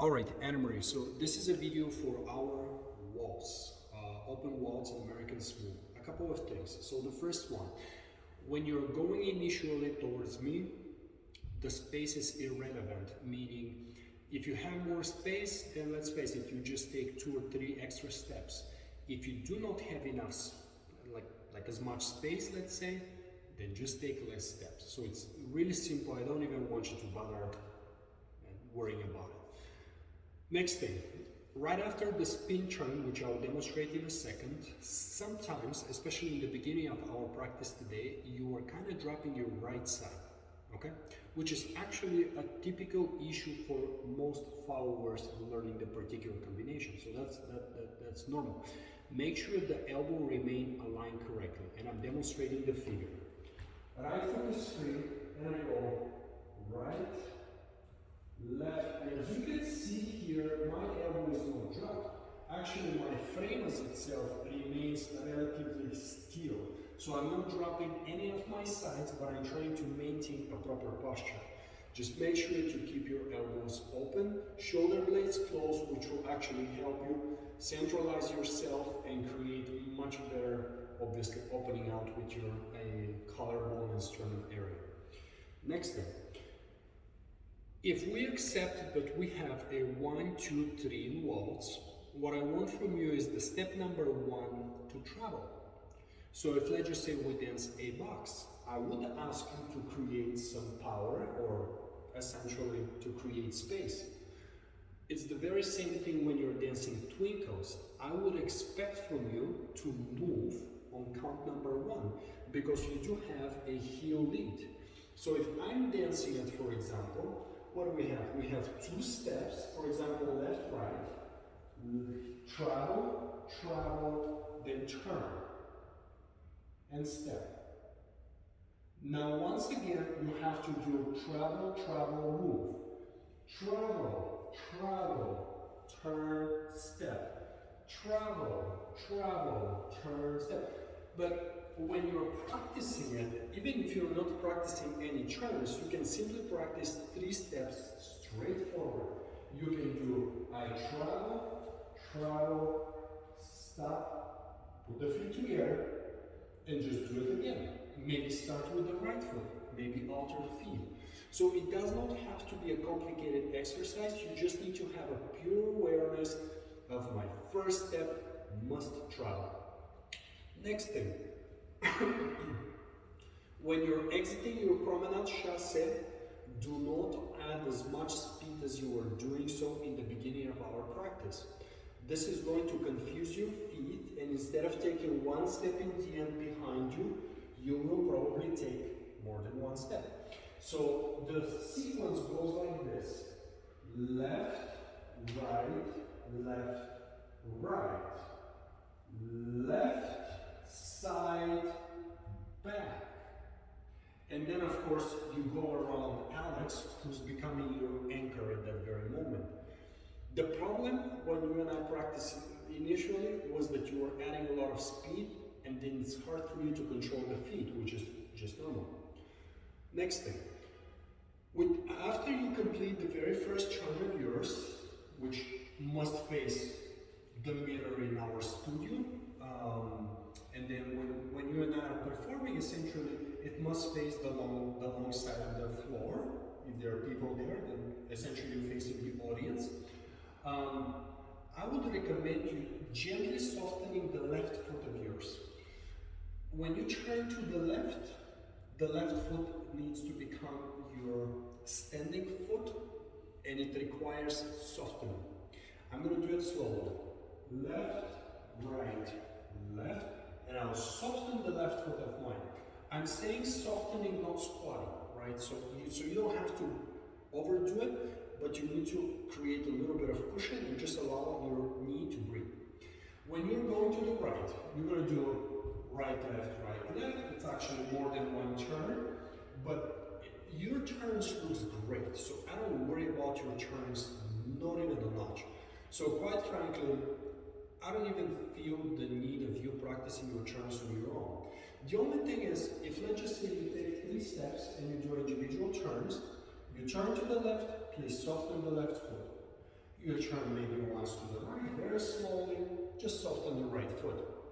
Alright, Anna-Marie, so this is a video for our waltz, open waltz and American smooth. A couple of things. So the first one, when you're going initially towards me, the space is irrelevant, meaning if you have more space, then let's face it, you just take 2 or 3 extra steps. If you do not have enough, like as much space, let's say, then just take less steps. So it's really simple. I don't even want you to bother worrying about it. Next thing, right after the spin turn, which I'll demonstrate in a second, sometimes, especially in the beginning of our practice today, you are kind of dropping your right side, okay? Which is actually a typical issue for most followers learning the particular combination. So that's normal. Make sure the elbow remain aligned correctly, and I'm demonstrating the figure. Right foot is free, and I go right, left, and as you can see here, my elbow is not dropped. Actually, my frame as itself remains relatively still. So I'm not dropping any of my sides, but I'm trying to maintain a proper posture. Just make sure to keep your elbows open, shoulder blades closed, which will actually help you centralize yourself and create much better, obviously, opening out with your collarbone and sternum area. Next thing. If we accept that we have a 1, 2, 3 in waltz, what I want from you is the step number 1 to travel. So if let's just say we dance a box, I would ask you to create some power or essentially to create space. It's the very same thing when you're dancing twinkles. I would expect from you to move on count number 1 because you do have a heel lead. So if I'm dancing it, for example, what do we have? We have 2 steps, for example, left, right, travel, travel, then turn, and step. Now, once again, you have to do travel, travel, move. Travel, travel, turn, step. Travel, travel, turn, step. But when you're practicing it, even if you're not practicing any turns, you can simply practice 3 steps straight forward. You can do I travel, travel, stop, put the feet together, and just do it again. Maybe start with the right foot, maybe alter feet. So it does not have to be a complicated exercise, you just need to have a pure awareness of my first step must travel. Next thing. When you're exiting your promenade chasse, do not add as much speed as you were doing so in the beginning of our practice. This is going to confuse your feet, and instead of taking 1 step in the end behind you, you will probably take more than 1 step. So the sequence goes like this: left, right, left, right, left, side, back. And then of course you go around Alex, who's becoming your anchor at that very moment. The problem when you and I practiced initially was that you were adding a lot of speed, and then it's hard for you to control the feet, which is just normal. Next thing. After you complete the very first turn of yours, which must face the mirror in our studio, and then when you and I are performing, essentially, it must face the long side of the floor. If there are people there, then essentially you're facing the audience. I would recommend you gently softening the left foot of yours. When you turn to the left foot needs to become your standing foot, and it requires softening. I'm going to do it slowly. Left, right, left, and I'll soften the left foot of mine. I'm saying softening, not squatting, right? So you don't have to overdo it, but you need to create a little bit of cushion and just allow your knee to breathe. When you're going to the right, you're going to do right, left. It's actually more than 1 turn, but your turns looks great, so I don't worry about your turns, not even a notch. So quite frankly, I don't even feel the need of you practicing your turns on your own. The only thing is, if let's just say you take 3 steps and you do individual turns, you turn to the left, please soften the left foot. You turn maybe once to the right, very slowly, just soften the right foot.